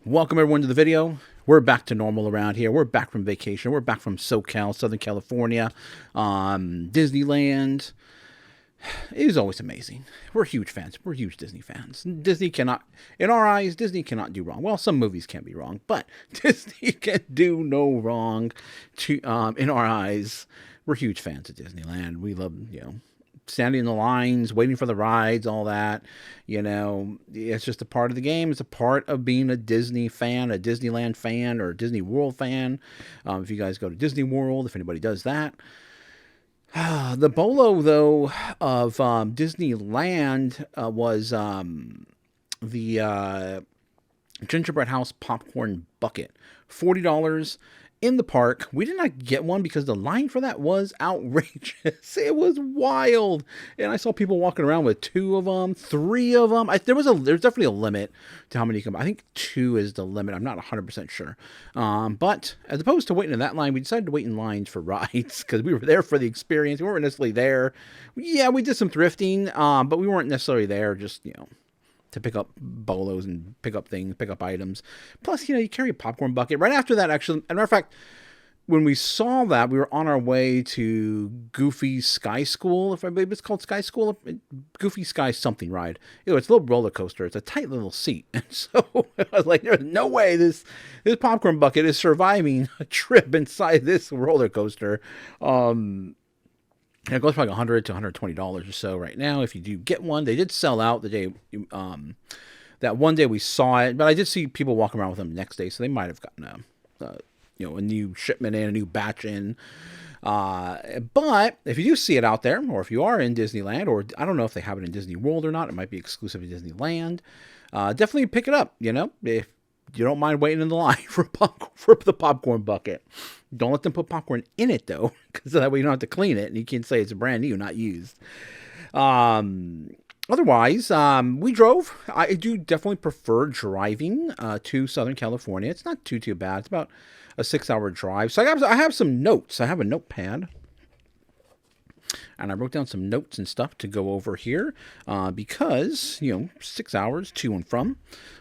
Welcome everyone to the video. We're back to normal around here. We're back from vacation. We're back from SoCal, Southern California. Disneyland. It is always amazing. We're huge fans. We're huge Disney fans. Disney cannot, in our eyes, Disney cannot do wrong. Well, some movies can be wrong, but Disney can do no wrong in our eyes. We're huge fans of Disneyland. We love, standing in the lines, waiting for the rides, all that. It's just a part of the game. It's a part of being a Disney fan, a Disneyland fan, or a Disney World fan. If you guys go to Disney World, if anybody does that. The bolo, though, of Disneyland was the gingerbread house popcorn bucket. $40 in the park. We did not get one because the line for that was outrageous. It was wild. And I saw people walking around with 2 of them, 3 of them. There's definitely a limit to how many you can buy. I think 2 is the limit. I'm not 100% sure. But as opposed to waiting in that line, we decided to wait in lines for rides because we were there for the experience. We weren't necessarily there. Yeah, we did some thrifting, but we weren't necessarily there just, to pick up bolos and pick up things, pick up items. Plus, you carry a popcorn bucket. Right after that, actually, as a matter of fact, when we saw that, we were on our way to Goofy Sky School, if I believe it's called Sky School. Goofy Sky something ride. It's a little roller coaster. It's a tight little seat. And so I was like, there's no way this popcorn bucket is surviving a trip inside this roller coaster. And it goes for like $100 to $120 or so right now. If you do get one, they did sell out the day, that one day we saw it, but I did see people walking around with them the next day, so they might have gotten a new shipment in, a new batch in. But if you do see it out there, or if you are in Disneyland, or I don't know if they have it in Disney World or not, it might be exclusive to Disneyland. Definitely pick it up. If you don't mind waiting in the line for the popcorn bucket. Don't let them put popcorn in it, though, because that way you don't have to clean it, and you can say it's brand new, not used. Otherwise, we drove. I do definitely prefer driving to Southern California. It's not too bad. It's about a 6-hour drive. So I have some notes. I have a notepad. And I wrote down some notes and stuff to go over here because, 6 hours to and from.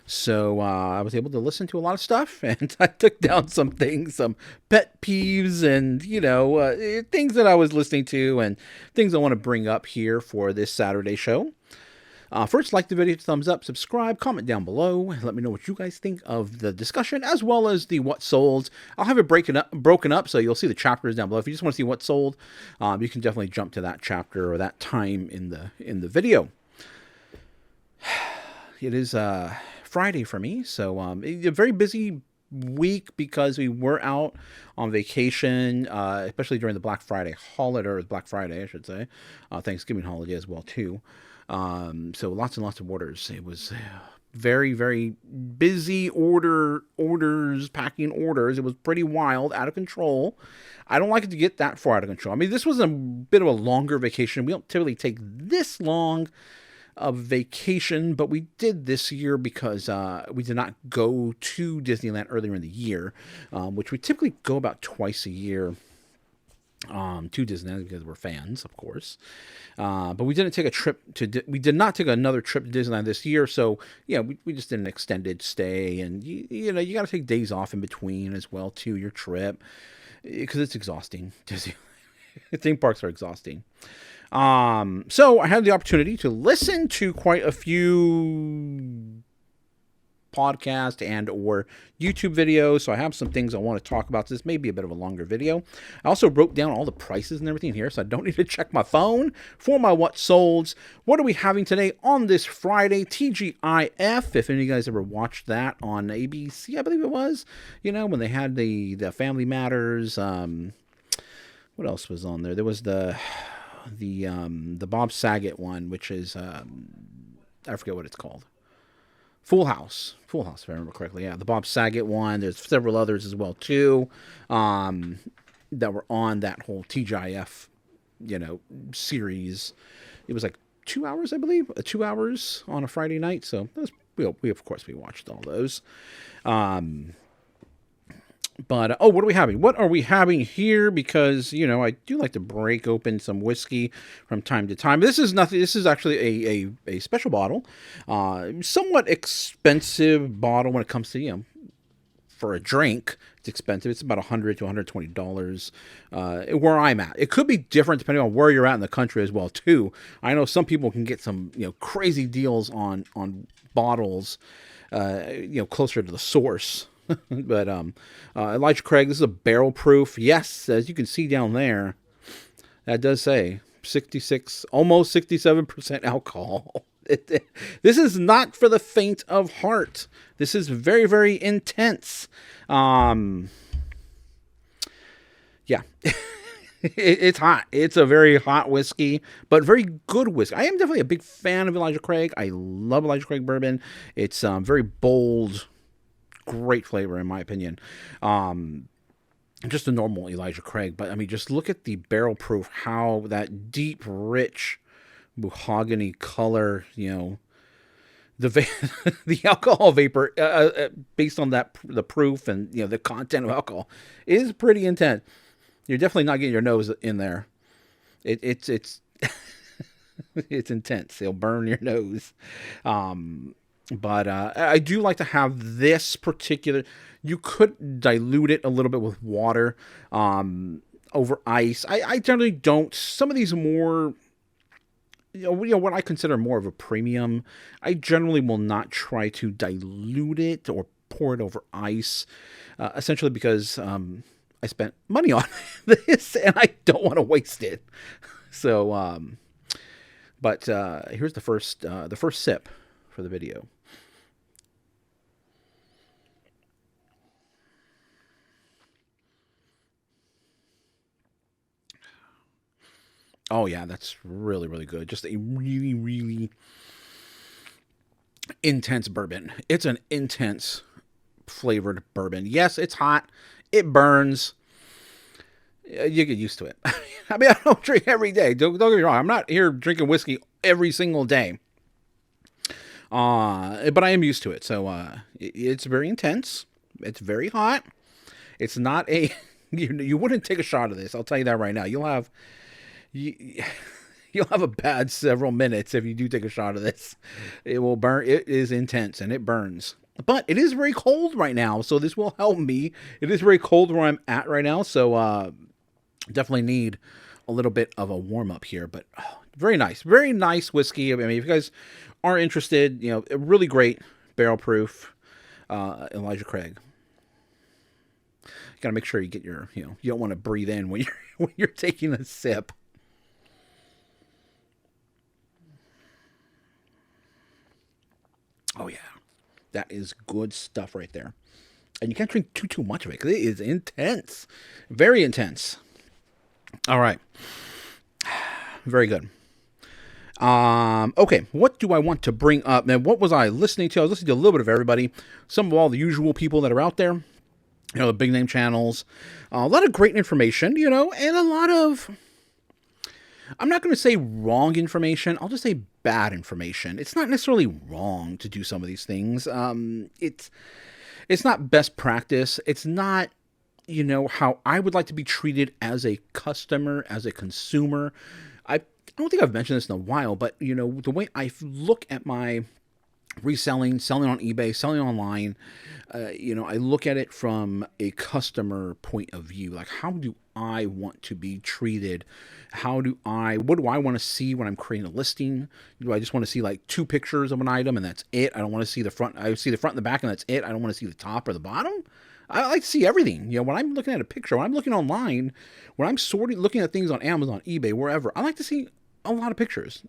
So I was able to listen to a lot of stuff, and I took down some things, some pet peeves and, things that I was listening to and things I want to bring up here for this Saturday show. First, like the video, thumbs up, subscribe, comment down below, and let me know what you guys think of the discussion, as well as the what sold. I'll have it broken up, so you'll see the chapters down below. If you just want to see what sold, you can definitely jump to that chapter or that time in the video. It is Friday for me, so a very busy week because we were out on vacation, especially during the Black Friday holiday, or Black Friday, I should say, Thanksgiving holiday as well too. So lots and lots of orders. It was very, very busy packing orders. It was pretty wild, out of control. I don't like it to get that far out of control. I mean, this was a bit of a longer vacation. We don't typically take this long of vacation, but we did this year because we did not go to Disneyland earlier in the year, which we typically go about twice a year. To Disneyland because we're fans, of course. But we didn't take we did not take another trip to Disneyland this year. So yeah, we just did an extended stay, and you got to take days off in between as well to your trip because it's exhausting. Disney theme parks are exhausting. So I had the opportunity to listen to quite a few podcast and or YouTube videos, so I have some things I want to talk about. So this may be a bit of a longer video. I also wrote down all the prices and everything here, so I don't need to check my phone for my what solds. What are we having today on this Friday? TGIF, if any of you guys ever watched that on ABC, I believe it was, when they had the Family Matters. What else was on there? There was the Bob Saget one, which is I forget what it's called. Full House, if I remember correctly. Yeah, the Bob Saget one. There's several others as well too, that were on that whole TGIF, series. It was like 2 hours, I believe, 2 hours on a Friday night. So we of course we watched all those. But, what are we having? What are we having here? Because, I do like to break open some whiskey from time to time. This is nothing. This is actually a special bottle. Somewhat expensive bottle when it comes to, for a drink. It's expensive. It's about $100 to $120 where I'm at. It could be different depending on where you're at in the country as well too. I know some people can get some crazy deals on bottles closer to the source. But Elijah Craig, this is a barrel proof. Yes, as you can see down there, that does say 66, almost 67% alcohol. This is not for the faint of heart. This is very, very intense. Yeah. It's hot. It's a very hot whiskey, but very good whiskey. I am definitely a big fan of Elijah Craig. I love Elijah Craig bourbon. It's very bold, great flavor in my opinion. Just a normal Elijah Craig, but I mean, just look at the barrel proof, how that deep, rich mahogany color, the the alcohol vapor based on that the proof and the content of alcohol is pretty intense. You're definitely not getting your nose in there. It's it's intense. It'll burn your nose. But I do like to have this particular. You could dilute it a little bit with water over ice. I generally don't. Some of these more, what I consider more of a premium, I generally will not try to dilute it or pour it over ice, essentially because I spent money on this and I don't want to waste it. So, but here's the first sip for the video. Oh yeah, that's really, really good. Just a really, really intense bourbon. It's an intense flavored bourbon. Yes, it's hot. It burns. You get used to it. I mean, I don't drink every day. Don't get me wrong. I'm not here drinking whiskey every single day. But I am used to it. So it's very intense. It's very hot. It's not a... You wouldn't take a shot of this. I'll tell you that right now. You'll have a bad several minutes if you do take a shot of this. It will burn. It is intense and it burns. But it is very cold right now, so this will help me. It is very cold where I'm at right now, so definitely need a little bit of a warm up here. But very nice whiskey. I mean, if you guys are interested, a really great barrel proof Elijah Craig. You gotta make sure you get your, you don't want to breathe in when you're taking a sip. Oh yeah, that is good stuff right there. And you can't drink too much of it because it is intense, very intense. All right, very good. Okay, what do I want to bring up? Now, what was I listening to? I was listening to a little bit of everybody. Some of all the usual people that are out there. The big name channels. A lot of great information, and a lot of... I'm not going to say wrong information. I'll just say bad information. It's not necessarily wrong to do some of these things. It's not best practice. It's not, how I would like to be treated as a customer, as a consumer. I don't think I've mentioned this in a while, but, the way I look at my reselling, selling on eBay, selling online, I look at it from a customer point of view. Like, how do I want to be treated? What do I want to see when I'm creating a listing? Do I just want to see like 2 pictures of an item and that's it? I don't want to see the front. I see the front and the back and that's it. I don't want to see the top or the bottom. I like to see everything. When I'm looking at a picture, when I'm looking online, when I'm looking at things on Amazon, eBay, wherever, I like to see a lot of pictures.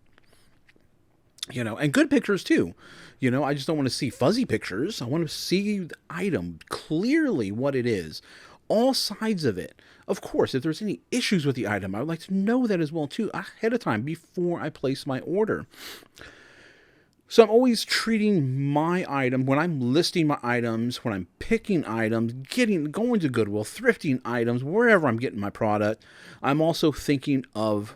And good pictures too. I just don't want to see fuzzy pictures. I want to see the item clearly, what it is, all sides of it. Of course, if there's any issues with the item, I would like to know that as well too, ahead of time, before I place my order. So I'm always treating my item, when I'm listing my items, when I'm picking items, going to Goodwill, thrifting items, wherever I'm getting my product, I'm also thinking of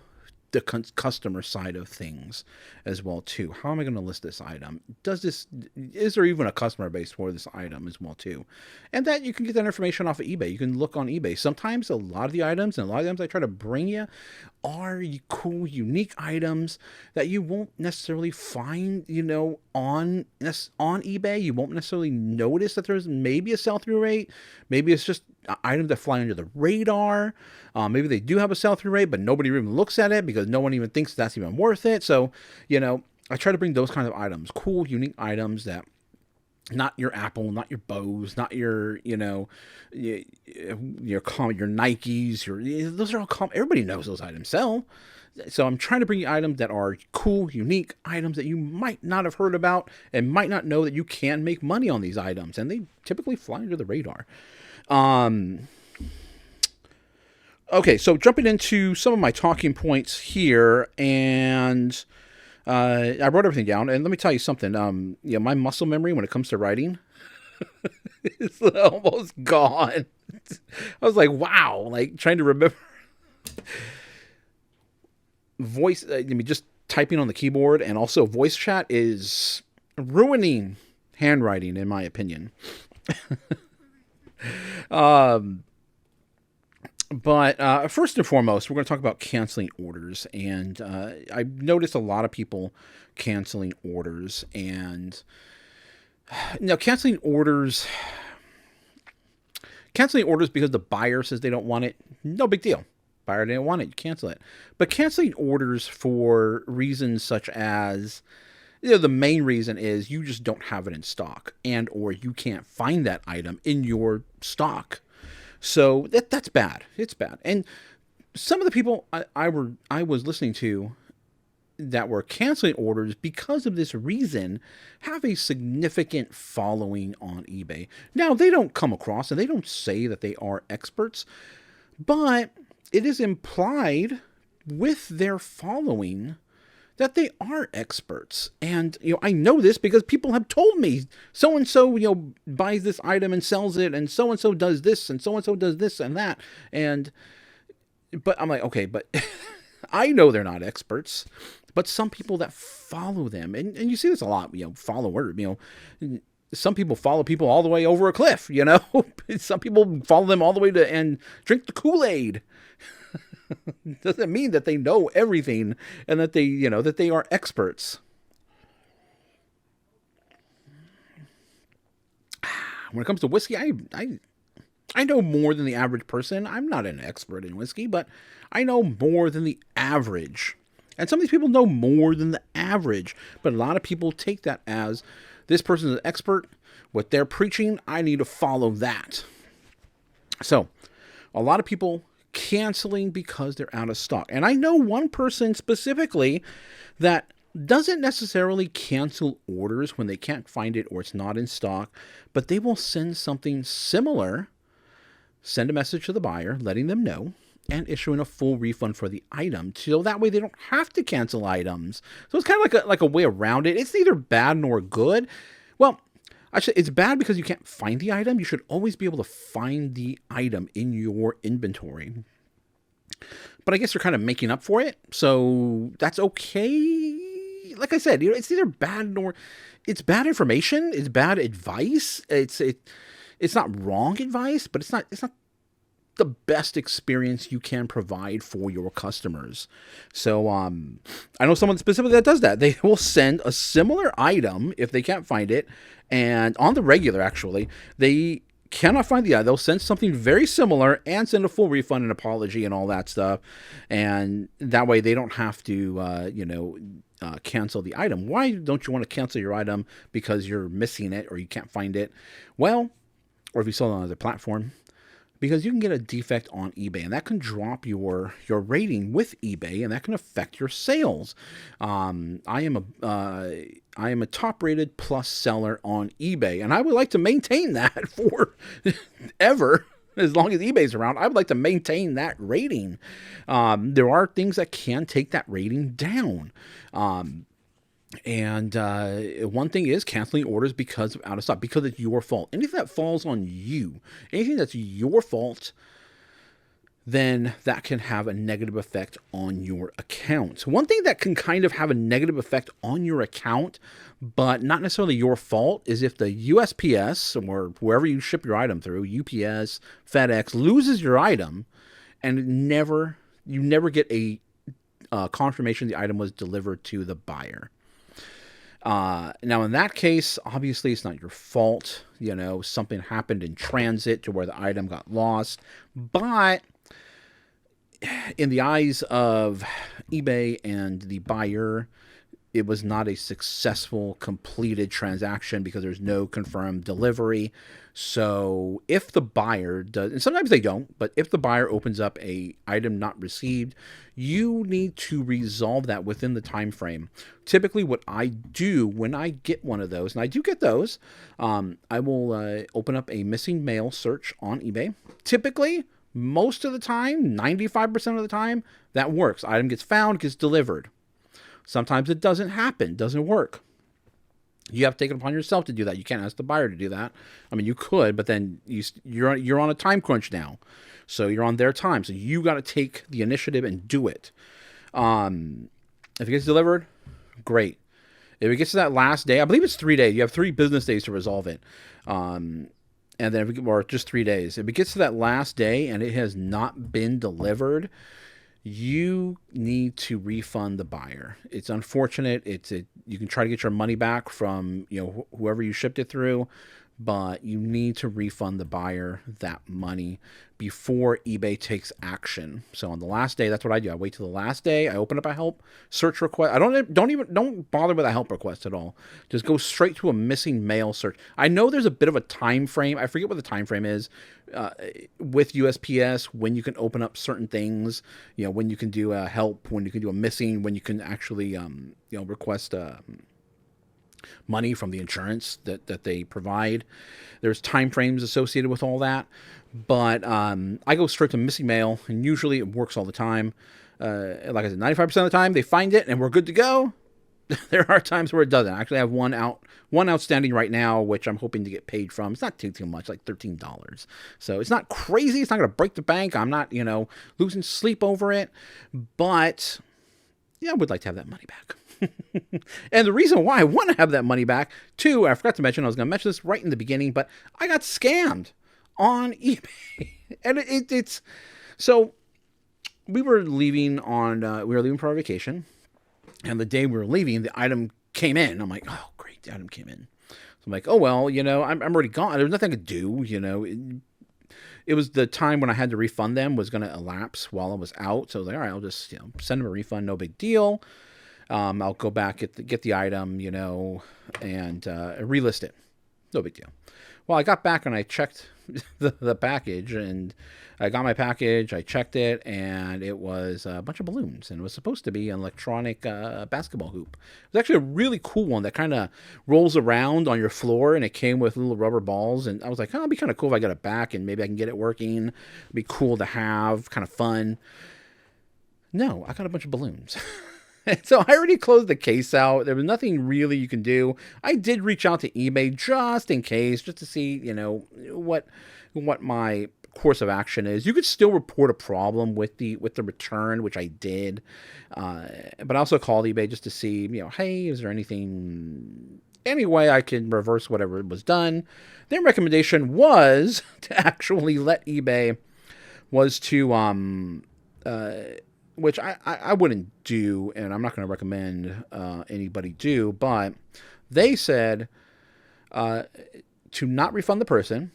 the customer side of things as well too. How am I going to list this item? Is there even a customer base for this item as well too? And that you can get that information off of eBay. You can look on eBay. Sometimes a lot of the items I try to bring you are cool, unique items that you won't necessarily find, on eBay. You won't necessarily notice that there's maybe a sell-through rate. Maybe it's just items that fly under the radar. Maybe they do have a sell-through rate, but nobody even looks at it because no one even thinks that's even worth it. So, I try to bring those kinds of items, cool, unique items that not your Apple, not your Bose, not your, your Nikes, those are all common. Everybody knows those items sell. So I'm trying to bring you items that are cool, unique items that you might not have heard about and might not know that you can make money on these items. And they typically fly under the radar. Okay, so jumping into some of my talking points here, and I wrote everything down, and let me tell you something. My muscle memory when it comes to writing is almost gone. I was like, wow, like trying to remember voice. Just typing on the keyboard and also voice chat is ruining handwriting, in my opinion. But first and foremost, we're going to talk about canceling orders. And I've noticed a lot of people canceling orders. And canceling orders because the buyer says they don't want it, no big deal. Buyer didn't want it, you cancel it. But canceling orders for reasons such as, the main reason is you just don't have it in stock, and or you can't find that item in your stock. So that's bad. It's bad. And some of the people I was listening to that were canceling orders because of this reason have a significant following on eBay. Now, they don't come across and they don't say that they are experts, but it is implied with their following that they are experts. And, I know this because people have told me so-and-so, buys this item and sells it, and so-and-so does this, and so-and-so does this and that. But I'm like, okay, but I know they're not experts, but some people that follow them, and you see this a lot, follower, some people follow people all the way over a cliff, some people follow them all the way to and drink the Kool-Aid. Doesn't mean that they know everything and that they, that they are experts. When it comes to whiskey, I know more than the average person. I'm not an expert in whiskey, but I know more than the average. And some of these people know more than the average, but a lot of people take that as this person is an expert. What they're preaching, I need to follow that. So, a lot of people canceling because they're out of stock. And I know one person specifically that doesn't necessarily cancel orders when they can't find it or it's not in stock, but they will send something similar, send a message to the buyer, letting them know, and issuing a full refund for the item. So that way they don't have to cancel items. So it's kind of like a way around it. It's neither bad nor good. Well, actually, it's bad because you can't find the item. You should always be able to find the item in your inventory. But I guess you're kind of making up for it. So that's okay. Like I said, it's neither bad nor it's bad information. It's bad advice. It's not wrong advice, but it's not the best experience you can provide for your customers. So I know someone specifically that does that. They will send a similar item if they can't find it, and on the regular, actually, they cannot find the item. They'll send something very similar and send a full refund and apology and all that stuff, and that way they don't have to cancel the item. Why don't you want to cancel your item? Because you're missing it or you can't find it? Well, or if you sell it on another platform, because you can get a defect on eBay, and that can drop your rating with eBay, and that can affect your sales. I am a top-rated plus seller on eBay, and I would like to maintain that for ever. As long as eBay's around, I would like to maintain that rating. There are things that can take that rating down. And one thing is canceling orders because of out of stock, because it's your fault. Anything that falls on you, anything that's your fault, then that can have a negative effect on your account. One thing that can kind of have a negative effect on your account, but not necessarily your fault, is if the USPS or wherever you ship your item through, UPS, FedEx, loses your item and you never get a confirmation the item was delivered to the buyer. Now, in that case, obviously, it's not your fault. Something happened in transit to where the item got lost. But in the eyes of eBay and the buyer, it was not a successful completed transaction because there's no confirmed delivery. So if the buyer does, and sometimes they don't, but if the buyer opens up a item not received, you need to resolve that within the time frame. Typically what I do when I get one of those, and I do get those, I will open up a missing mail search on eBay. Typically, most of the time, 95% of the time, that works. Item gets found, gets delivered. Sometimes it doesn't happen, doesn't work. You have to take it upon yourself to do that. You can't ask the buyer to do that. I mean, you could, but then you're on a time crunch now. So you're on their time. So you got to take the initiative and do it. If it gets delivered, great. If it gets to that last day, I believe it's 3 days. You have 3 business days to resolve it. And then, or just 3 days. If it gets to that last day and it has not been delivered, you need to refund the buyer. It's unfortunate. You can try to get your money back from whoever you shipped it through, but you need to refund the buyer that money before eBay takes action. So on the last day, that's what I do. I wait till the last day. I open up a help search request. I don't bother with a help request at all. Just go straight to a missing mail search. I know there's a bit of a time frame. I forget what the time frame is with USPS, when you can open up certain things. When you can do a help, when you can do a missing, when you can actually request money from the insurance that they provide. There's time frames associated with all that, but I go straight to missing mail, and usually it works all the time. Like I said, 95% of the time they find it and we're good to go. There are times where it doesn't. I actually have one outstanding right now, which I'm hoping to get paid from. It's not too much, like $13. So it's not crazy. It's not going to break the bank. I'm not, losing sleep over it, but I would like to have that money back. And the reason why I want to have that money back, too, I forgot to mention, I was going to mention this right in the beginning, but I got scammed on eBay. And it's so we were leaving for our vacation, and the day we were leaving, the item came in. I'm like, oh, great, the item came in. So I'm like, oh, well, I'm already gone. There's nothing I could do, It was the time when I had to refund them was going to elapse while I was out. So I was like, all right, I'll just send them a refund, no big deal. I'll go back, get the item, and relist it. No big deal. Well, I got back and I checked the package, and I got my package. I checked it, and it was a bunch of balloons, and it was supposed to be an electronic basketball hoop. It was actually a really cool one that kind of rolls around on your floor, and it came with little rubber balls. And I was like, oh, it'd be kind of cool if I got it back, and maybe I can get it working. It'd be cool to have, kind of fun. No, I got a bunch of balloons. So I already closed the case out. There was nothing really you can do. I did reach out to eBay just in case, just to see, what my course of action is. You could still report a problem with the return, which I did. But I also called eBay just to see, hey, is there any way I can reverse whatever was done? Their recommendation was to actually let eBay was to which I wouldn't do, and I'm not going to recommend anybody do, but they said to not refund the person,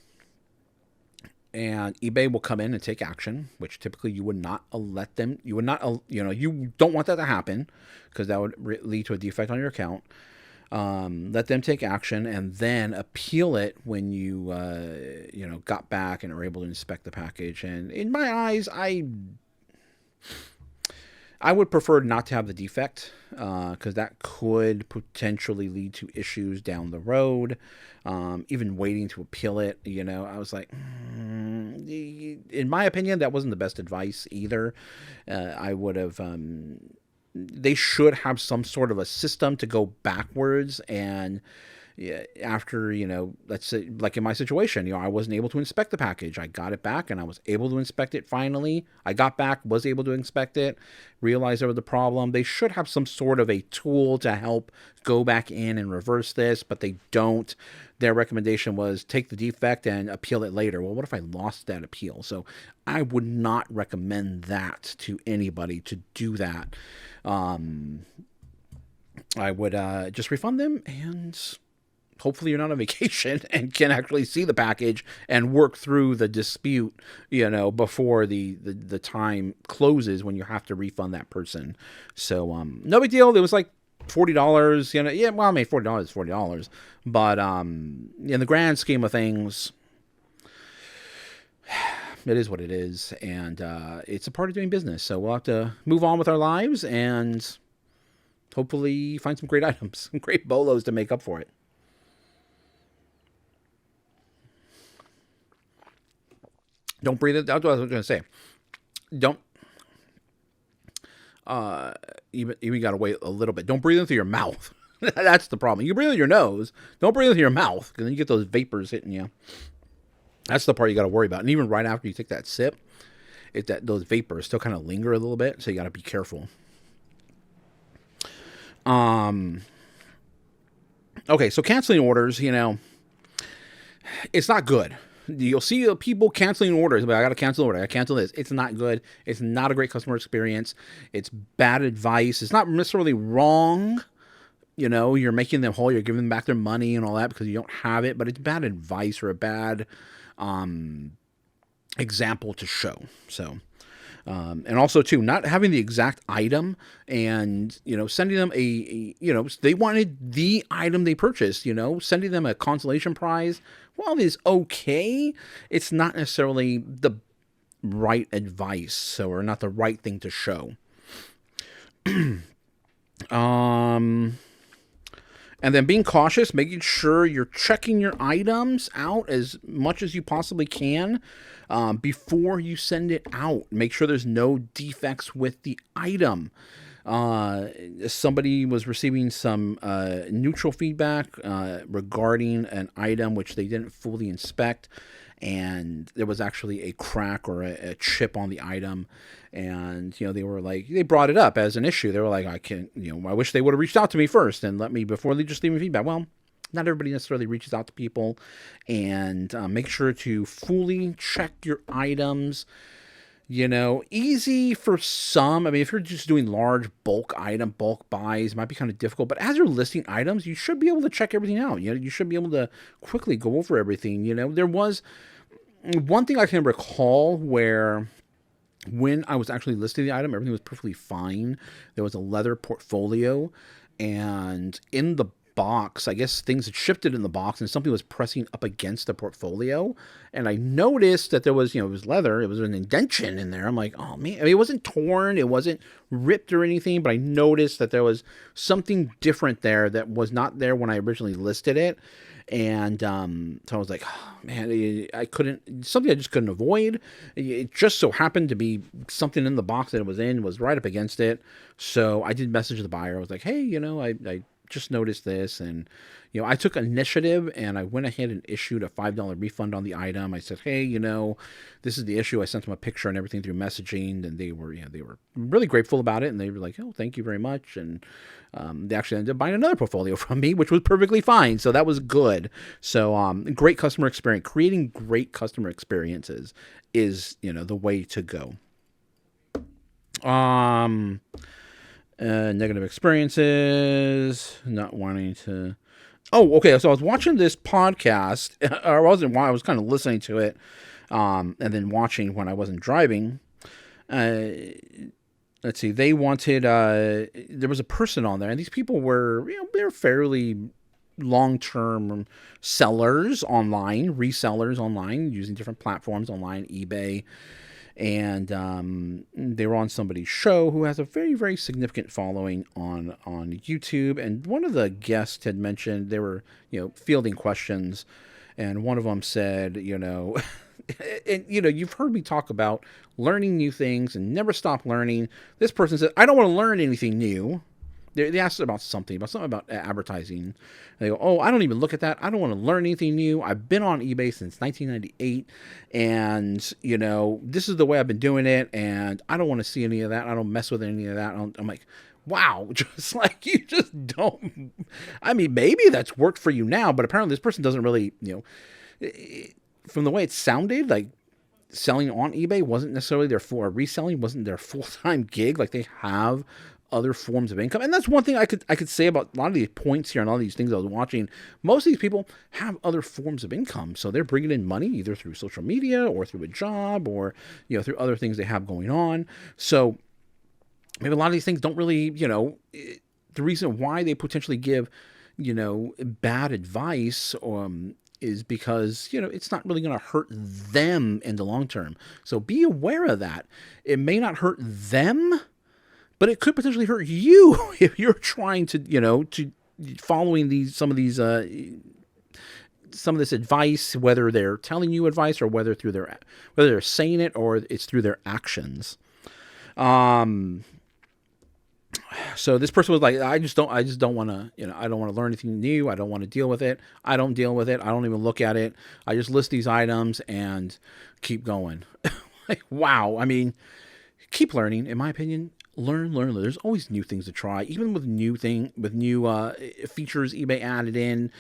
and eBay will come in and take action, which typically you would not let them, you don't want that to happen, because that would lead to a defect on your account. Let them take action and then appeal it when you, got back and are able to inspect the package. And in my eyes, I would prefer not to have the defect, because that could potentially lead to issues down the road. Even waiting to appeal it, I was like, in my opinion, that wasn't the best advice either. I would have, they should have some sort of a system to go backwards and yeah, after, let's say, like in my situation, I wasn't able to inspect the package. I got it back and I was able to inspect it finally. I got back, was able to inspect it, realized there was a problem. They should have some sort of a tool to help go back in and reverse this, but they don't. Their recommendation was take the defect and appeal it later. Well, what if I lost that appeal? So I would not recommend that to anybody to do that. I would just refund them, and hopefully you're not on vacation and can actually see the package and work through the dispute, before the time closes when you have to refund that person. So no big deal. It was like $40, yeah, well, I mean, $40 is $40, but in the grand scheme of things, it is what it is, and it's a part of doing business. So we'll have to move on with our lives and hopefully find some great items, some great bolos to make up for it. Don't breathe it. That's what I was going to say. Don't. Even got to wait a little bit. Don't breathe in through your mouth. That's the problem. You breathe in your nose. Don't breathe in through your mouth, because then you get those vapors hitting you. That's the part you got to worry about. And even right after you take that sip, those vapors still kind of linger a little bit, so you got to be careful. Okay, so canceling orders, it's not good. You'll see people canceling orders, but I got to cancel order. I cancel this. It's not good. It's not a great customer experience. It's bad advice. It's not necessarily wrong. You're making them whole. You're giving them back their money and all that because you don't have it, but it's bad advice or a bad example to show. So, and also too, not having the exact item and, sending them they wanted the item they purchased, sending them a consolation prize. Well, it is okay. It's not necessarily the right advice, or not the right thing to show. And then being cautious, making sure you're checking your items out as much as you possibly can before you send it out. Make sure there's no defects with the item. Somebody was receiving some neutral feedback regarding an item which they didn't fully inspect, and there was actually a crack or a chip on the item. And, they were like, they brought it up as an issue. They were like, I wish they would have reached out to me first and let me, before they just leave me feedback. Well, not everybody necessarily reaches out to people, and make sure to fully check your items. Easy for some. I mean, if you're just doing large bulk buys, it might be kind of difficult. But as you're listing items, you should be able to check everything out. You should be able to quickly go over everything. There was one thing I can recall where, when I was actually listing the item, everything was perfectly fine. There was a leather portfolio, and in the box, I guess things had shifted in the box, and something was pressing up against the portfolio. And I noticed that there was, it was leather. It was an indentation in there. I'm like, oh man. I mean, it wasn't torn. It wasn't ripped or anything, but I noticed that there was something different there that was not there when I originally listed it. And so I was like, oh, man, something I just couldn't avoid. It just so happened to be something in the box that it was in was right up against it. So I did message the buyer. I was like, hey, I just noticed this, and I took initiative, and I went ahead and issued a $5 refund on the item. I said, hey, this is the issue. I sent them a picture and everything through messaging, and they were really grateful about it, and they were like, oh, thank you very much. And they actually ended up buying another portfolio from me, which was perfectly fine. So that was good. So great customer experience. Creating great customer experiences is the way to go. Negative experiences, not wanting to. Oh, okay. So I was watching this podcast, or I was kind of listening to it, and then watching when I wasn't driving. Let's see. They wanted. There was a person on there, and these people were, they're fairly long-term sellers online, resellers online, using different platforms online, eBay. And they were on somebody's show who has a very, very significant following on YouTube. And one of the guests had mentioned they were, fielding questions. And one of them said, and, you've heard me talk about learning new things and never stop learning. This person said, I don't want to learn anything new. They asked about something about advertising. And they go, "Oh, I don't even look at that. I don't want to learn anything new. I've been on eBay since 1998, and this is the way I've been doing it, and I don't want to see any of that. I don't mess with any of that." I'm like, wow, just like you just don't. I mean, maybe that's worked for you now, but apparently this person doesn't really, from the way it sounded, like selling on eBay wasn't necessarily reselling wasn't their full-time gig. Like they have other forms of income. And that's one thing I could say about a lot of these points here and all these things I was watching. Most of these people have other forms of income. So they're bringing in money either through social media or through a job or, through other things they have going on. So maybe a lot of these things don't really, the reason why they potentially give, bad advice, is because, it's not really going to hurt them in the long term. So be aware of that. It may not hurt them, but it could potentially hurt you if you're trying to, to following some of this advice, whether they're telling you advice or whether they're saying it or it's through their actions. So this person was like, I just don't want to, I don't want to learn anything new. I don't want to deal with it. I don't deal with it. I don't even look at it. I just list these items and keep going. Like, wow. I mean, keep learning, in my opinion. Learn. There's always new things to try, even with new features eBay added in.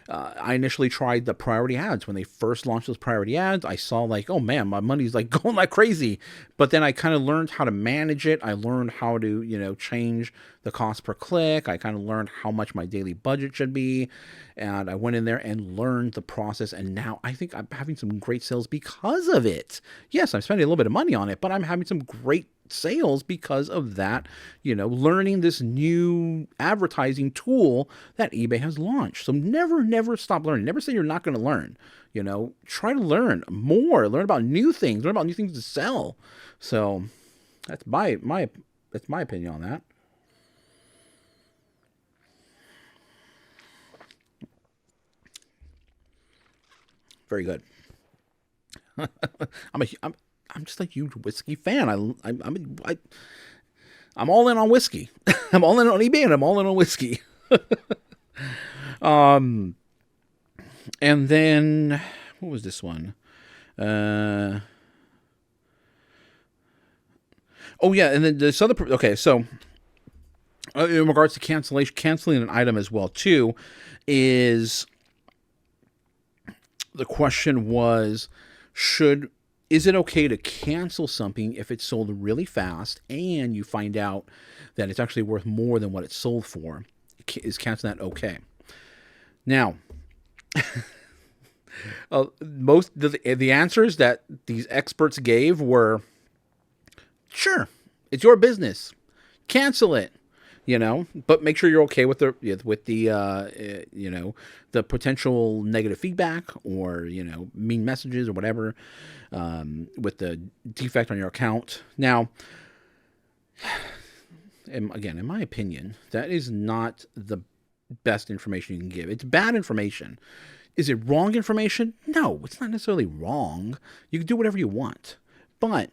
I initially tried the priority ads. When they first launched those priority ads, I saw like, oh man, my money's like going like crazy. But then I kind of learned how to manage it. I learned how to, change the cost per click. I kind of learned how much my daily budget should be. And I went in there and learned the process. And now I think I'm having some great sales because of it. Yes, I'm spending a little bit of money on it, but I'm having some great sales because of that, learning this new advertising tool that eBay has launched. So never stop learning. Never say you're not going to learn. Try to learn more, learn about new things, learn about new things to sell. So that's my opinion on that. Very good. I'm just a huge whiskey fan. I'm all in on whiskey. I'm all in on eBay and I'm all in on whiskey. And then what was this one? Oh yeah, and then this other. Okay, so in regards to canceling an item as well too, is the question was, is it okay to cancel something if it's sold really fast and you find out that it's actually worth more than what it's sold for? Is canceling that okay? Now, the answers that these experts gave were, sure, it's your business, cancel it. But make sure you're okay with the potential negative feedback or, mean messages or whatever, with the defect on your account. Now, again, in my opinion, that is not the best information you can give. It's bad information. Is it wrong information? No, it's not necessarily wrong. You can do whatever you want, but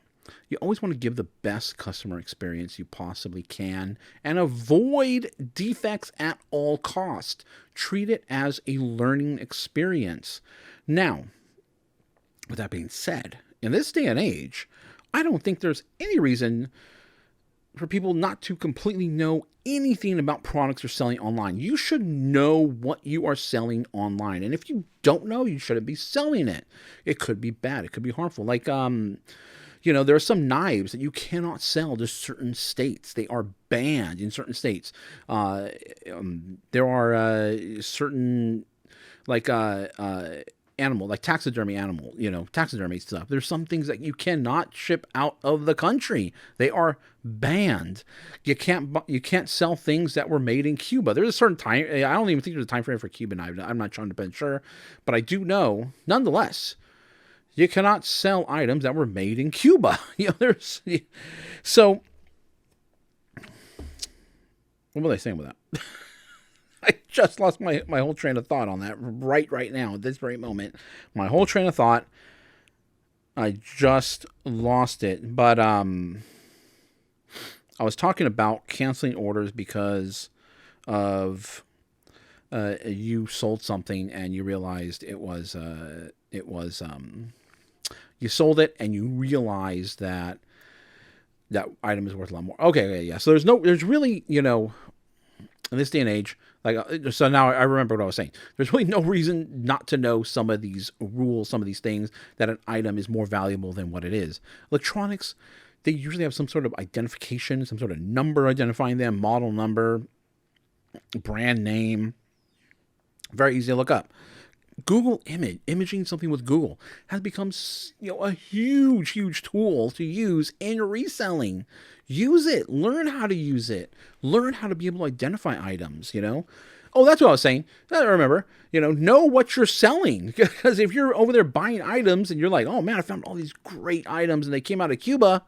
you always want to give the best customer experience you possibly can and avoid defects at all costs. Treat it as a learning experience. Now, with that being said, in this day and age, I don't think there's any reason for people not to completely know anything about products you're selling online. You should know what you are selling online. And if you don't know, you shouldn't be selling it. It could be bad. It could be harmful. Like, there are some knives that you cannot sell to certain states. They are banned in certain states. There are certain, like animal, like taxidermy stuff. There's some things that you cannot ship out of the country. They are banned. You can't sell things that were made in Cuba. There's a certain time. I don't even think there's a time frame for Cuban knives. I'm not 100% sure, but I do know, nonetheless, you cannot sell items that were made in Cuba. So, what was I saying with that? I just lost my whole train of thought on that right now, at this very moment. My whole train of thought, I just lost it. But, I was talking about canceling orders because of you sold something and you realized you sold it and you realized that that item is worth a lot more. Okay, yeah. So there's really, in this day and age, so now I remember what I was saying. There's really no reason not to know some of these rules, some of these things, that an item is more valuable than what it is. Electronics, they usually have some sort of identification, some sort of number identifying them, model number, brand name. Very easy to look up. Imaging something with Google has become, a huge tool to use in reselling. Use it. Learn how to use it. Learn how to be able to identify items. Oh, that's what I was saying. I remember. Know what you're selling, because if you're over there buying items and you're like, oh man, I found all these great items and they came out of Cuba.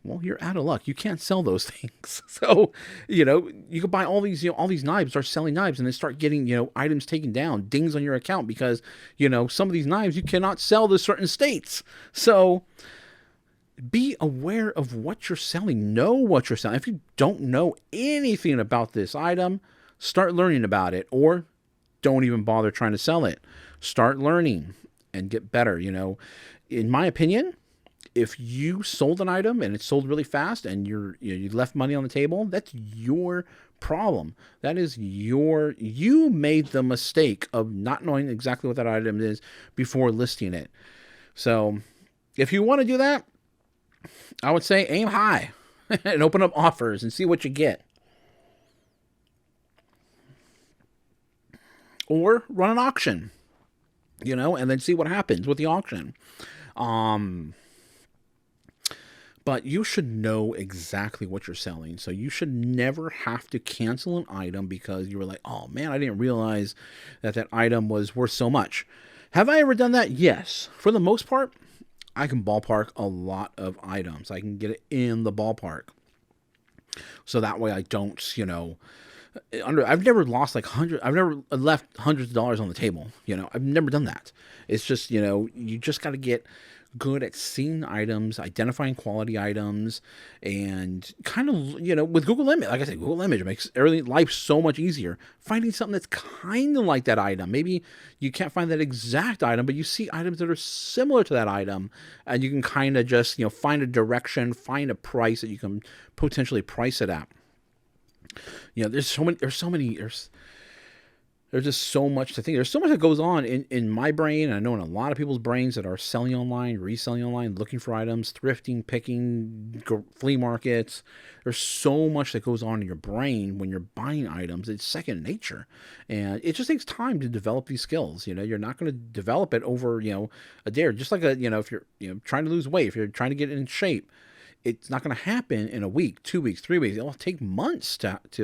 Well, you're out of luck. You can't sell those things. So, you could buy all these knives, start selling knives, and then start getting, items taken down, dings on your account because, some of these knives you cannot sell to certain states. So be aware of what you're selling. Know what you're selling. If you don't know anything about this item, start learning about it, or don't even bother trying to sell it. Start learning and get better. In my opinion, if you sold an item and it sold really fast and you left money on the table, that's your problem. That is you made the mistake of not knowing exactly what that item is before listing it. So if you want to do that, I would say aim high and open up offers and see what you get. Or run an auction, and then see what happens with the auction. But you should know exactly what you're selling. So you should never have to cancel an item because you were like, oh man, I didn't realize that item was worth so much. Have I ever done that? Yes. For the most part, I can ballpark a lot of items. I can get it in the ballpark. So that way I don't, I've never lost I've never left hundreds of dollars on the table. I've never done that. It's just, you just got to get good at seeing items, identifying quality items, and kind of, with Google Image, like I said, Google Image makes everything, life so much easier. Finding something that's kind of like that item. Maybe you can't find that exact item, but you see items that are similar to that item, and you can kind of just, find a direction, find a price that you can potentially price it at. There's just so much to think. There's so much that goes on in my brain, and I know in a lot of people's brains that are selling online, reselling online, looking for items, thrifting, picking, flea markets. There's so much that goes on in your brain when you're buying items. It's second nature. And it just takes time to develop these skills. You're not going to develop it over, a day. Just like if you're trying to lose weight, if you're trying to get in shape, it's not going to happen in a week, 2 weeks, 3 weeks. It'll take months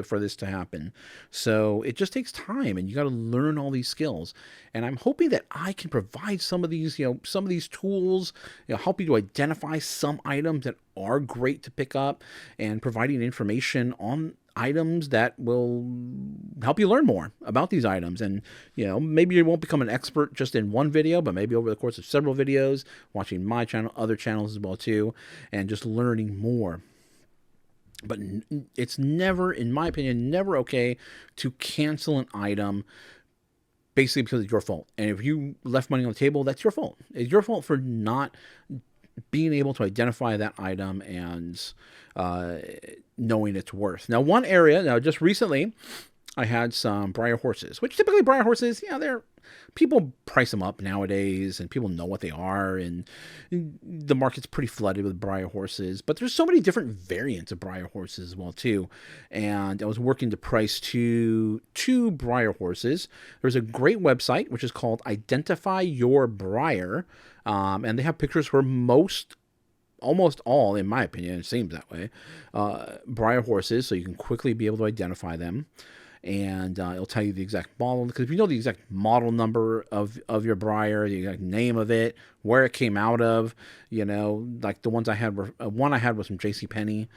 for this to happen. So it just takes time, and you got to learn all these skills. And I'm hoping that I can provide some of these tools, help you to identify some items that are great to pick up, and providing information on items that will help you learn more about these items. And maybe you won't become an expert just in one video, but maybe over the course of several videos, watching my channel, other channels as well too, and just learning more. But it's never, in my opinion, never okay to cancel an item basically because it's your fault. And if you left money on the table, that's your fault. It's your fault for not being able to identify that item and knowing its worth. Now, just recently, I had some Breyer horses, which typically Breyer horses, people price them up nowadays, and people know what they are, and the market's pretty flooded with Breyer horses. But there's so many different variants of Breyer horses as well too. And I was working to price two Breyer horses. There's a great website which is called Identify Your Breyer, and they have pictures for almost all, in my opinion, it seems that way, Breyer horses, so you can quickly be able to identify them. And it'll tell you the exact model, because if you know the exact model number of your Breyer, the exact name of it, where it came out of, like the ones I had one I had was from JCPenney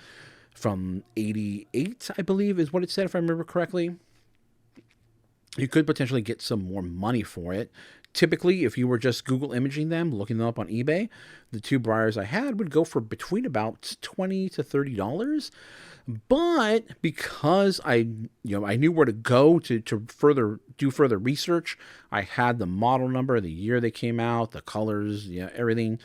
from 88, I believe is what it said, if I remember correctly. You could potentially get some more money for it, Typically, if you were just Google imaging them, looking them up on eBay, the two briars I had would go for between about $20 to $30. But because I knew where to go to do further research, I had the model number, the year they came out, the colors, everything.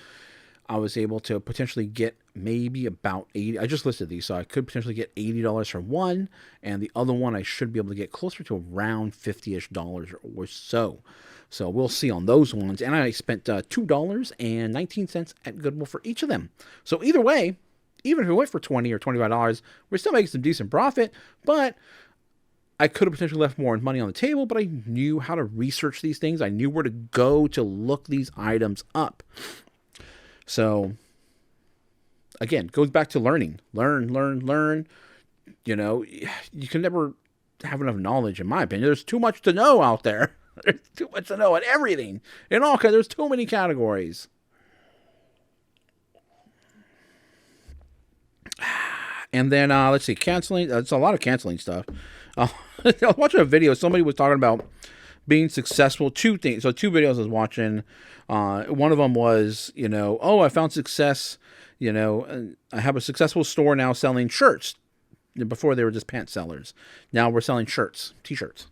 I was able to potentially get maybe about 80. I just listed these, so I could potentially get $80 for one, and the other one I should be able to get closer to around $50-ish or so. So we'll see on those ones. And I spent $2.19 at Goodwill for each of them. So either way, even if it went for $20 or $25, we're still making some decent profit, but I could have potentially left more money on the table, but I knew how to research these things. I knew where to go to look these items up. So, again, goes back to learning. Learn. You can never have enough knowledge, in my opinion. There's too much to know out there. There's too much to know at everything. In all, there's too many categories. And then, let's see, canceling. It's a lot of canceling stuff. I was watching a video. Somebody was talking about being successful. Two things. So two videos I was watching. One of them was, I found success. I have a successful store now selling shirts. Before they were just pants sellers. Now we're selling shirts, t-shirts.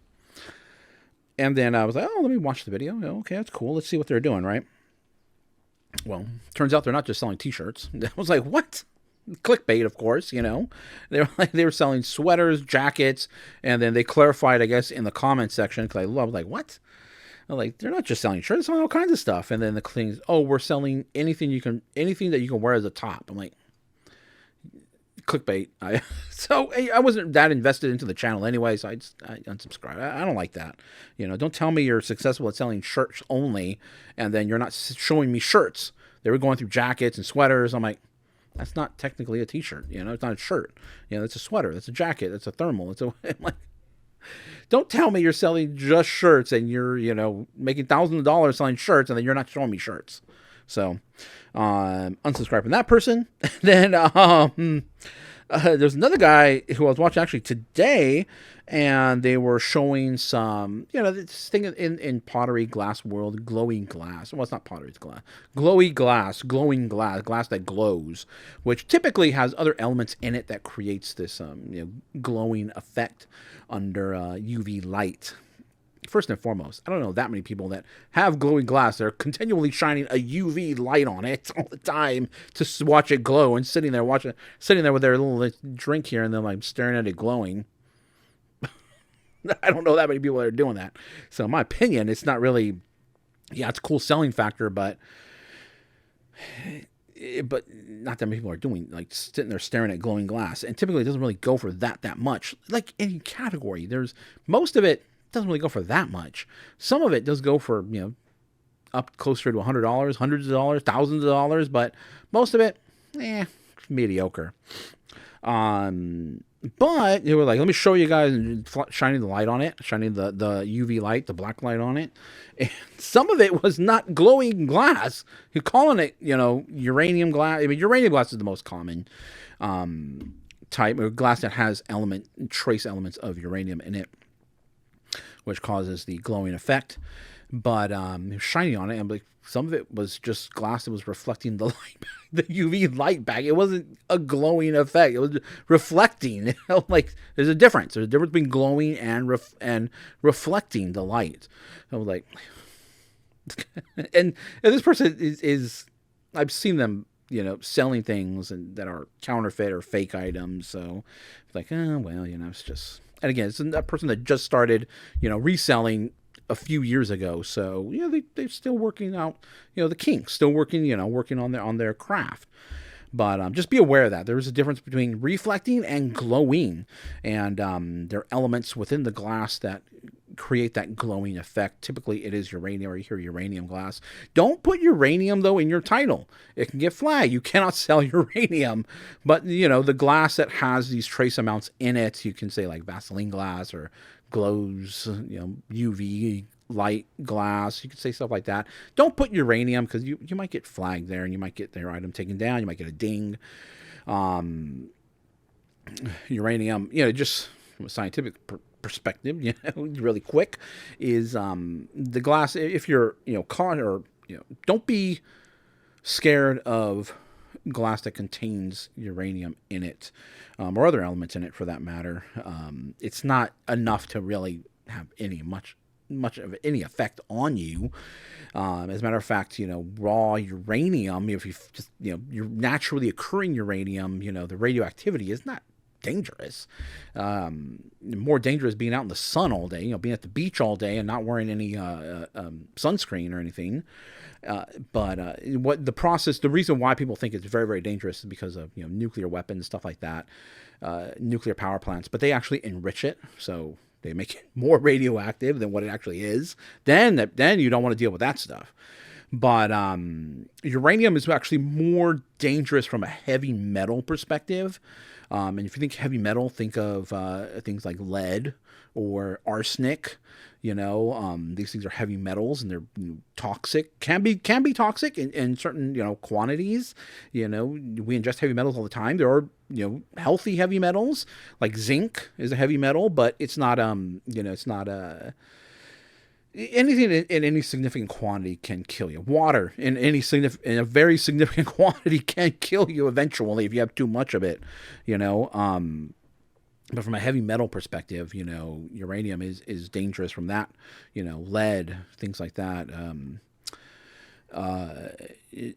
And then I was like, let me watch the video. Okay, that's cool. Let's see what they're doing, right? Well, turns out they're not just selling t-shirts. I was like, what? Clickbait, of course, they were selling sweaters, jackets, and then they clarified, I guess, in the comment section, because I was like, what? I'm like, they're not just selling shirts, they're selling all kinds of stuff. And then the things, we're selling anything that you can wear as a top. I'm like, clickbait. So I wasn't that invested into the channel anyway, so I unsubscribed. I don't like that. Don't tell me you're successful at selling shirts only, and then you're not showing me shirts. They were going through jackets and sweaters. I'm like, that's not technically a t-shirt. It's not a shirt. It's a sweater. That's a jacket. That's a thermal. I'm like, don't tell me you're selling just shirts and you're, making thousands of dollars selling shirts, and then you're not showing me shirts. So, unsubscribe from that person. Then, there's another guy who I was watching actually today, and they were showing some, this thing in pottery glass world, glowing glass. Well, it's not pottery, it's glass. Glowing glass that glows, which typically has other elements in it that creates this, glowing effect under UV light. First and foremost, I don't know that many people that have glowing glass. They're continually shining a UV light on it all the time to watch it glow, and sitting there with their little drink here, and then like staring at it glowing. I don't know that many people that are doing that. So in my opinion, it's not really, it's a cool selling factor, but not that many people are doing, like, sitting there staring at glowing glass. And typically it doesn't really go for that much. Like any category, there's most of it doesn't really go for that much. Some of it does go for, up closer to $100, hundreds of dollars, thousands of dollars, but most of it, mediocre. But they were like, let me show you guys, shining the light on it, shining the UV light, the black light on it. And some of it was not glowing glass. You're calling it, uranium glass. I mean, uranium glass is the most common type of glass that has trace elements of uranium in it, which causes the glowing effect. But shining on it, and like, some of it was just glass that was reflecting the light, the UV light back. It wasn't a glowing effect. It was reflecting. Like, there's a difference. There's a difference between glowing and reflecting the light. I was like, and this person is I've seen them, selling things that are counterfeit or fake items. So it's like, it's just. And again, it's a person that just started, reselling a few years ago. So, they're still working out, the kinks, still working on their craft. But just be aware of that. There is a difference between reflecting and glowing. And there are elements within the glass that create that glowing effect. Typically, it is uranium, or you hear uranium glass. Don't put uranium, though, in your title. It can get flagged. You cannot sell uranium. But, the glass that has these trace amounts in it, you can say like Vaseline glass or glows, UV light glass. You could say stuff like that. Don't put uranium, because you might get flagged there, and you might get their item taken down. You might get a ding. Uranium, just from a scientific perspective, really quick, is the glass. If you're, caught or, don't be scared of glass that contains uranium in it, or other elements in it for that matter. It's not enough to really have any much of any effect on you. As a matter of fact, raw uranium, if you just, your naturally occurring uranium, the radioactivity is not dangerous. More dangerous being out in the sun all day, being at the beach all day and not wearing any sunscreen or anything. But what the reason why people think it's very, very dangerous is because of nuclear weapons, stuff like that, nuclear power plants. But they actually enrich it, so they make it more radioactive than what it actually is. Then you don't want to deal with that stuff. But uranium is actually more dangerous from a heavy metal perspective. And if you think heavy metal, think of things like lead or arsenic. These things are heavy metals and they're toxic. Can be toxic in certain quantities. We ingest heavy metals all the time. There are healthy heavy metals, like zinc is a heavy metal, but it's not it's not anything in any significant quantity can kill you. Water in a very significant quantity can kill you eventually if you have too much of it. But from a heavy metal perspective, uranium is dangerous from that. Lead, things like that.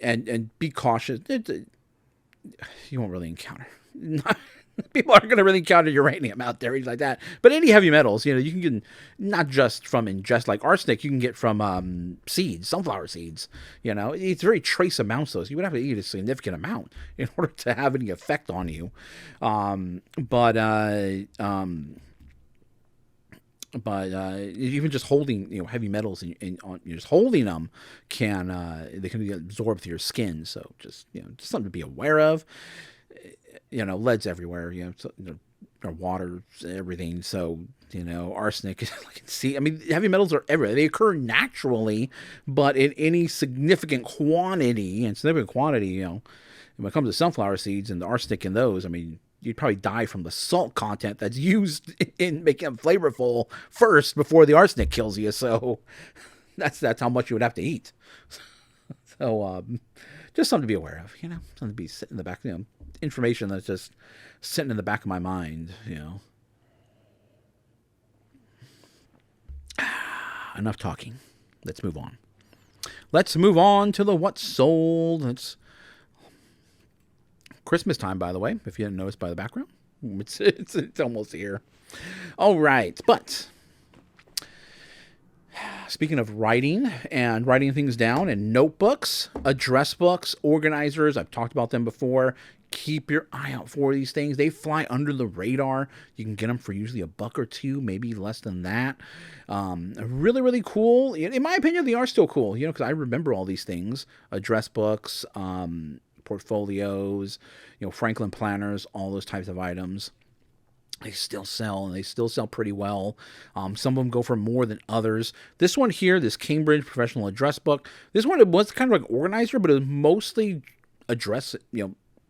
And be cautious. You won't really encounter. People aren't going to really encounter uranium out there, things like that. But any heavy metals, you can get not just from ingest like arsenic, you can get from seeds, sunflower seeds. It's very trace amounts, though. So you would have to eat a significant amount in order to have any effect on you. But even just holding heavy metals on just holding them they can get absorbed through your skin. So just something to be aware of. Lead's everywhere, or water, everything. So, arsenic is like, heavy metals are everywhere. They occur naturally, but in any significant quantity, when it comes to sunflower seeds and the arsenic in those, you'd probably die from the salt content that's used in making them flavorful first before the arsenic kills you. So that's how much you would have to eat. So, just something to be aware of, something to be sitting in the back, information that's just sitting in the back of my mind, Enough talking. Let's move on. Let's move on to the what's sold. It's Christmas time, by the way, if you didn't notice by the background. It's almost here. All right, but speaking of writing and writing things down and notebooks, address books, organizers, I've talked about them before. Keep your eye out for these things. They fly under the radar. You can get them for usually $1 or $2, maybe less than that. Really, really cool. In my opinion, they are still cool, because I remember all these things. Address books, portfolios, Franklin planners, all those types of items. They still sell, and they still sell pretty well. Some of them go for more than others. This one here, this Cambridge Professional Address Book, this one, it was kind of like organizer, but it was mostly address,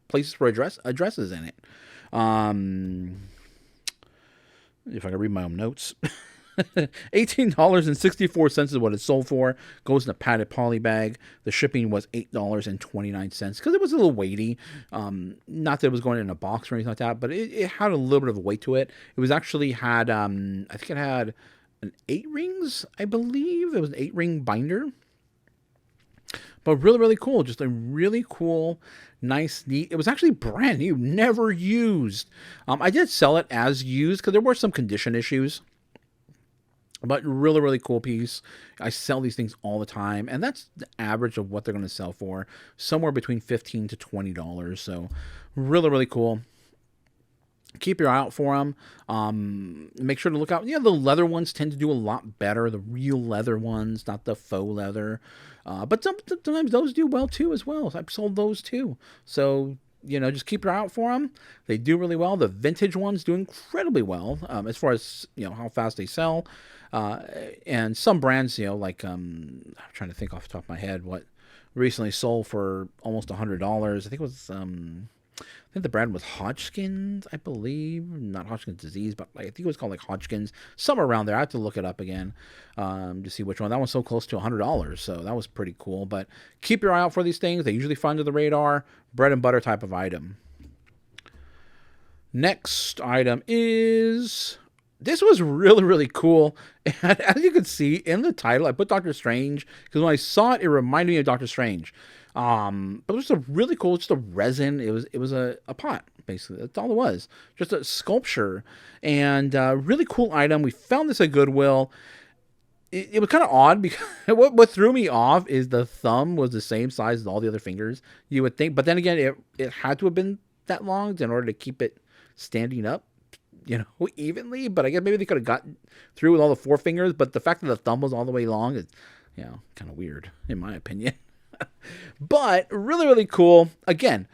places for addresses in it. If I can read my own notes. $18.64 is what it sold for. Goes in a padded poly bag. The shipping was $8.29 because it was a little weighty. Not that it was going in a box or anything like that, but it had a little bit of a weight to it. It was actually had, I think it had an 8 rings, I believe. It was an 8-ring binder. But really, really cool. Just a really cool, nice, neat. It was actually brand new, never used. I did sell it as used because there were some condition issues. But really, really cool piece. I sell these things all the time. And that's the average of what they're going to sell for. Somewhere between $15 to $20. So really, really cool. Keep your eye out for them. Make sure to look out. The leather ones tend to do a lot better. The real leather ones, not the faux leather. But sometimes those do well too as well. I've sold those too. So, just keep your eye out for them. They do really well. The vintage ones do incredibly well as far as, how fast they sell. And some brands, like I'm trying to think off the top of my head what recently sold for almost $100. I think it was I think the brand was Hodgkin's, I believe. Not Hodgkin's disease, but I think it was called like Hodgkin's. Somewhere around there. I have to look it up again to see which one. That one's so close to $100, so that was pretty cool. But keep your eye out for these things. They usually fly under the radar. Bread and butter type of item. Next item is... This was really, really cool. And as you can see in the title, I put Doctor Strange because when I saw it, it reminded me of Doctor Strange. But it was a really cool, just a resin. It was a pot, basically. That's all it was. Just a sculpture. And really cool item. We found this at Goodwill. It was kind of odd because what threw me off is the thumb was the same size as all the other fingers, you would think. But then again, it had to have been that long in order to keep it standing up, evenly. But I guess maybe they could have gotten through with all the four fingers. But the fact that the thumb was all the way long is, kind of weird, in my opinion. But really, really cool. Again,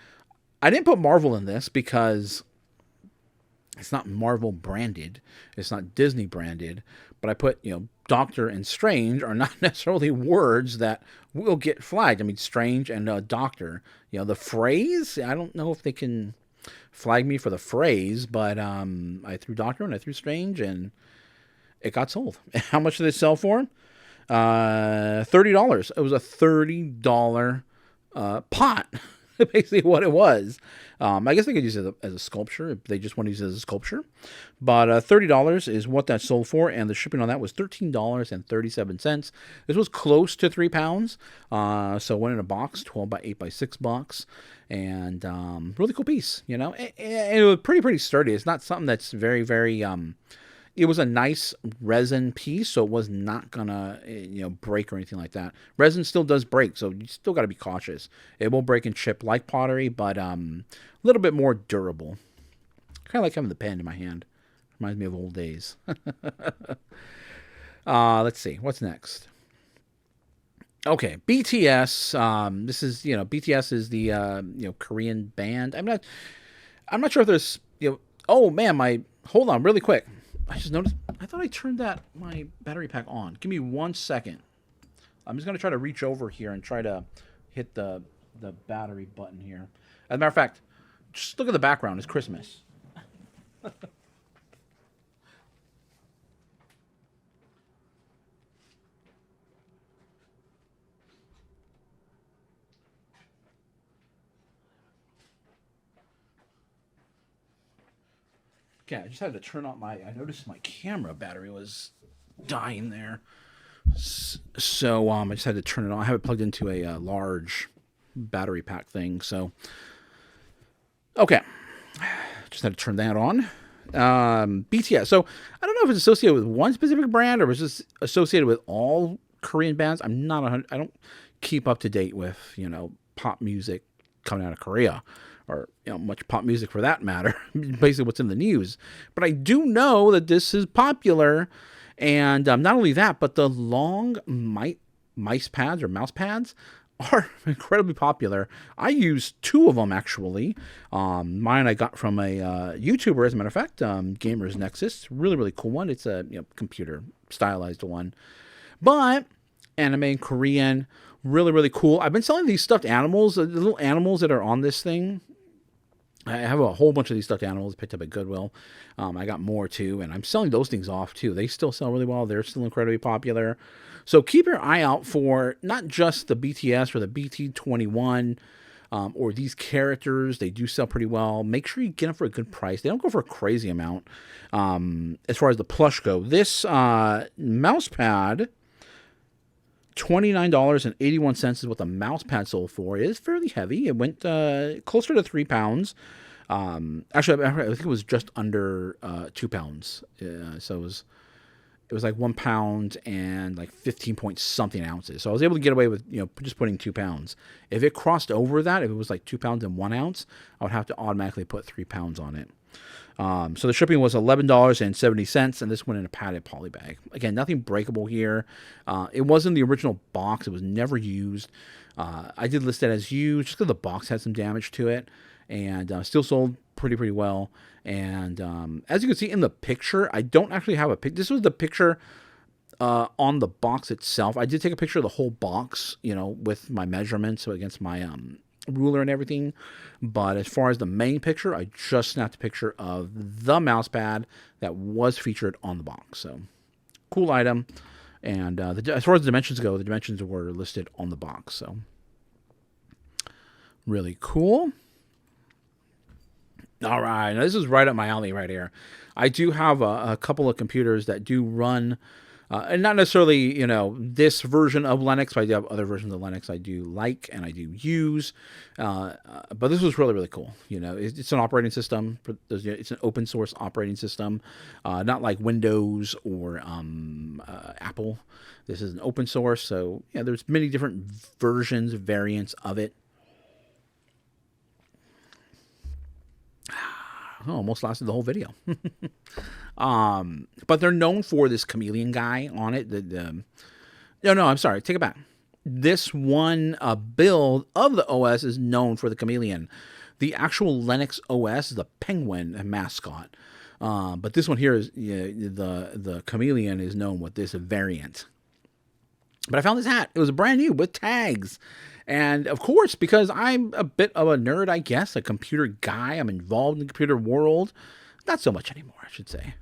I didn't put Marvel in this because it's not Marvel branded. It's not Disney branded. But I put, Doctor and Strange are not necessarily words that will get flagged. I mean, Strange and Doctor. The phrase, I don't know if they can flag me for the phrase, but I threw Doctor and I threw Strange and it got sold. How much did they sell for? $30. It was a $30 pot. Basically what it was. I guess they could use it as a sculpture if they just want to use it as a sculpture. But $30 is what that sold for, and the shipping on that was $13.37. This was close to 3 pounds. So it went in a box, 12 by 8 by 6 box, and really cool piece. And it was pretty sturdy. It's not something that's very, very it was a nice resin piece, so it was not gonna, break or anything like that. Resin still does break, so you still got to be cautious. It will break and chip like pottery, but a little bit more durable. Kind of like having the pen in my hand. Reminds me of old days. Let's see, what's next? Okay, BTS. This is, BTS is the Korean band. I'm not sure if there's, oh man, hold on, really quick. I just noticed, I thought I turned my battery pack on. Give me 1 second. I'm just going to try to reach over here and try to hit the battery button here. As a matter of fact, just look at the background. It's Christmas. Okay, I just had to turn on I noticed my camera battery was dying there. So I just had to turn it on. I have it plugged into a large battery pack thing. So, okay. Just had to turn that on. BTS. So I don't know if it's associated with one specific brand or was this associated with all Korean bands. I don't keep up to date with, pop music coming out of Korea. Or much pop music for that matter, basically what's in the news. But I do know that this is popular, and not only that, but the long mice pads or mouse pads are incredibly popular. I use 2 of them actually. Mine I got from a YouTuber, as a matter of fact, Gamers Nexus. Really, really cool one. It's a computer stylized one, but anime in Korean. Really, really cool. I've been selling these stuffed animals, the little animals that are on this thing. I have a whole bunch of these stuffed animals picked up at Goodwill. I got more too, and I'm selling those things off too. They still sell really well. They're still incredibly popular. So keep your eye out for not just the BTS or the BT21 or these characters. They do sell pretty well. Make sure you get them for a good price. They don't go for a crazy amount. As far as the plush go, this mouse pad, $29.81 is what the mouse pad sold for. It is fairly heavy. It went closer to 3 pounds. Actually, I think it was just under 2 pounds. So it was like 1 pound and like 15 point something ounces. So I was able to get away with just putting 2 pounds. If it crossed over that, if it was like 2 pounds and 1 ounce, I would have to automatically put 3 pounds on it. So the shipping was $11.70, and this went in a padded poly bag. Again, nothing breakable here. It wasn't the original box. It was never used. I did list it as used just because the box had some damage to it, and still sold pretty well. And as you can see in the picture, I don't actually have a pic. This was the picture on the box itself. I did take a picture of the whole box, with my measurements against my ruler and everything. But as far as the main picture, I just snapped a picture of the mouse pad that was featured on the box. So cool item. And as far as the dimensions go, the dimensions were listed on the box. So really cool. All right, now this is right up my alley right here. I do have a couple of computers that do run, and not necessarily, this version of Linux, but I do have other versions of Linux I do like and I do use. But this was really, really cool. It's an operating system. It's an open source operating system, not like Windows or Apple. This is an open source, so there's many different versions, variants of it. Almost lasted the whole video. But they're known for this chameleon guy on it. No, I'm sorry. Take it back. This one build of the OS is known for the chameleon. The actual Linux OS is the penguin mascot. But this one here is the chameleon is known with this variant. But I found this hat. It was brand new with tags. And of course, because I'm a bit of a nerd, I guess, a computer guy, I'm involved in the computer world. Not so much anymore, I should say.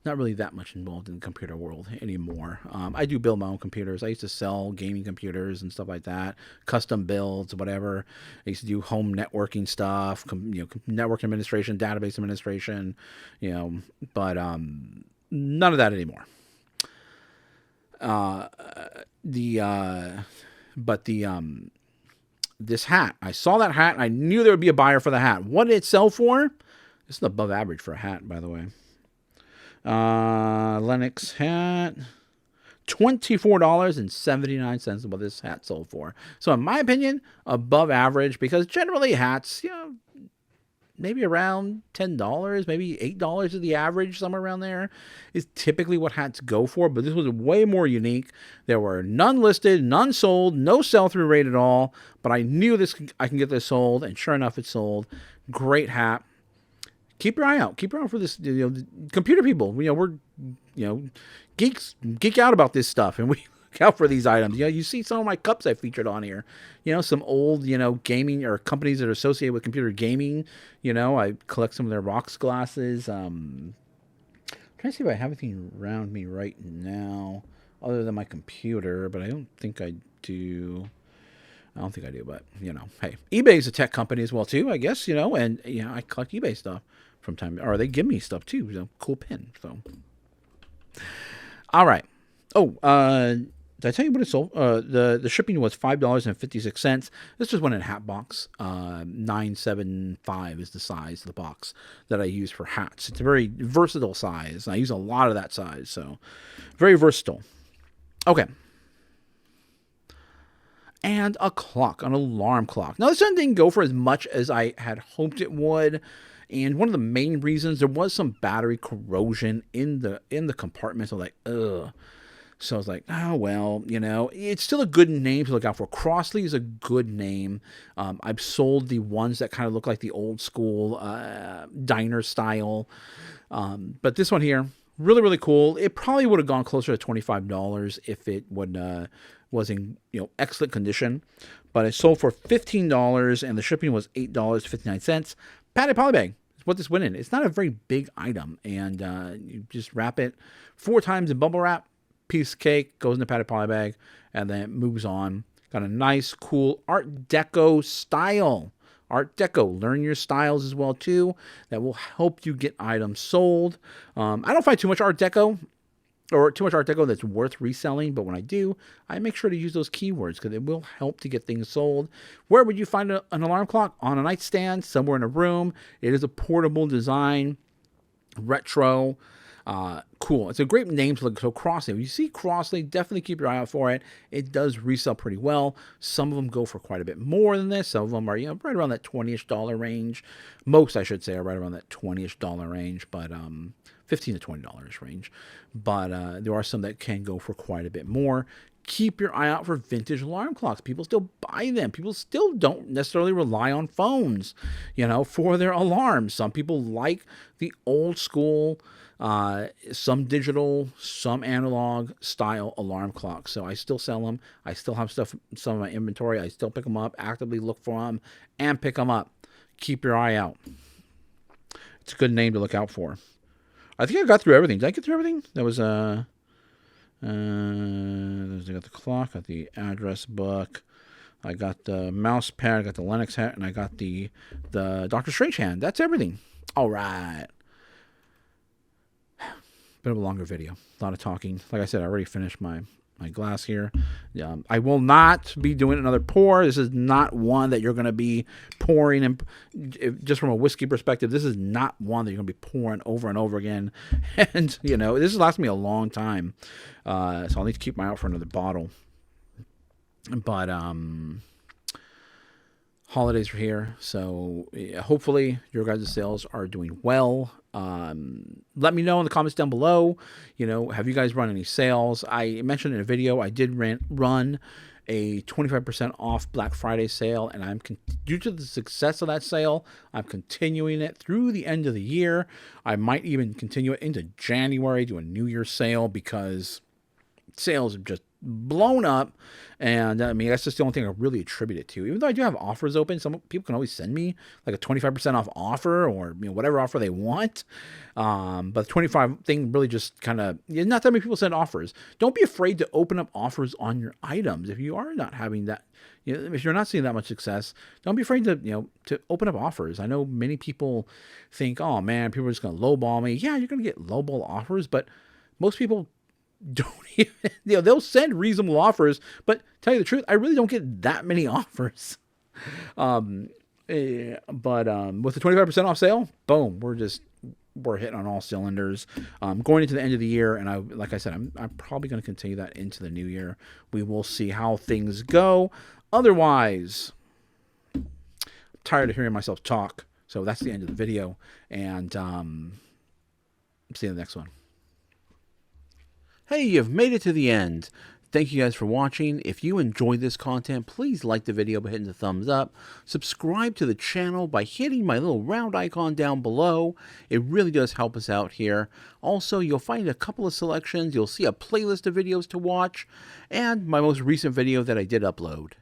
Not really that much involved in the computer world anymore. I do build my own computers. I used to sell gaming computers and stuff like that, custom builds, whatever. I used to do home networking stuff, network administration, database administration, but none of that anymore. This hat, I saw that hat and I knew there would be a buyer for the hat. What did it sell for? This is above average for a hat, by the way. Linux hat, $24.79 is what this hat sold for. So in my opinion, above average, because generally hats, maybe around $10, maybe $8 is the average, somewhere around there, is typically what hats go for. But this was way more unique. There were none listed, none sold, no sell-through rate at all. But I knew I can get this sold, and sure enough, it sold. Great hat. Keep your eye out. Keep your eye out for this. Computer people. We're geek out about this stuff, and we look out for these items. You see some of my cups I featured on here. Some old, gaming or companies that are associated with computer gaming. I collect some of their rocks glasses. I'm trying to see if I have anything around me right now other than my computer, but I don't think I do. But hey, eBay is a tech company as well too, I guess, and I collect eBay stuff from time, or they give me stuff too, cool pin. So, all right. Oh, did I tell you what it sold? The shipping was $5.56. This was one in a hat box. 975 is the size of the box that I use for hats. It's a very versatile size. I use a lot of that size, so very versatile. Okay. And a clock, an alarm clock. Now, this one didn't go for as much as I had hoped it would. And one of the main reasons, there was some battery corrosion in the compartment. So like, ugh. So I was like, oh, well, it's still a good name to look out for. Crossley is a good name. I've sold the ones that kind of look like the old school diner style. But this one here, really, really cool. It probably would have gone closer to $25 if it was in excellent condition. But it sold for $15 and the shipping was $8.59. Padded polybag is what this went in. It's not a very big item. And you just wrap it 4 times in bubble wrap. Piece of cake, goes in the padded poly bag, and then it moves on. Got a nice, cool Art Deco style. Art Deco. Learn your styles as well, too. That will help you get items sold. I don't find too much Art Deco that's worth reselling, but when I do, I make sure to use those keywords because it will help to get things sold. Where would you find an alarm clock? On a nightstand, somewhere in a room. It is a portable design, retro. Cool. It's a great name to look. So Crossley, if you see Crossley, definitely keep your eye out for it. It does resell pretty well. Some of them go for quite a bit more than this. Some of them are, right around that $20-ish range. Most, I should say, are right around that $20-ish range, but $15 to $20 range. But there are some that can go for quite a bit more. Keep your eye out for vintage alarm clocks. People still buy them. People still don't necessarily rely on phones, for their alarms. Some people like the old school, some digital, some analog style alarm clocks. So I still sell them. I still have some of my inventory. I still pick them up, actively look for them, and pick them up. Keep your eye out. It's a good name to look out for. I think I got through everything. Did I get through everything? That was I got the clock, got the address book, I got the mouse pad, I got the Linux hat, and I got the Dr. Strange hand. That's everything. All right. Bit of a longer video. A lot of talking. Like I said, I already finished my glass here. I will not be doing another pour. This is not one that you're going to be pouring, and just from a whiskey perspective, this is not one that you're going to be pouring over and over again. And this has lasted me a long time, so I'll need to keep my eye out for another bottle. But holidays are here, so hopefully your guys' sales are doing well. Let me know in the comments down below, have you guys run any sales? I mentioned in a video I did run a 25% off Black Friday sale, and due to the success of that sale, I'm continuing it through the end of the year. I might even continue it into January, do a New Year's sale, because sales have just blown up, and I mean, that's just the only thing I really attribute it to. Even though I do have offers open, some people can always send me like a 25% off offer, or whatever offer they want. But the 25 thing really just kind of, not that many people send offers. Don't be afraid to open up offers on your items. If you are not having that, if you're not seeing that much success, don't be afraid to open up offers. I know many people think, oh man, people are just going to lowball me. Yeah, you're going to get lowball offers, but most people don't even, they'll send reasonable offers, but tell you the truth, I really don't get that many offers. But with the 25% off sale, boom, we're hitting on all cylinders. Going into the end of the year, and like I said, I'm probably going to continue that into the new year. We will see how things go. Otherwise, I'm tired of hearing myself talk, so that's the end of the video, and see you in the next one. Hey, you've made it to the end. Thank you guys for watching. If you enjoyed this content, please like the video by hitting the thumbs up. Subscribe to the channel by hitting my little round icon down below. It really does help us out here. Also, you'll find a couple of selections. You'll see a playlist of videos to watch, and my most recent video that I did upload.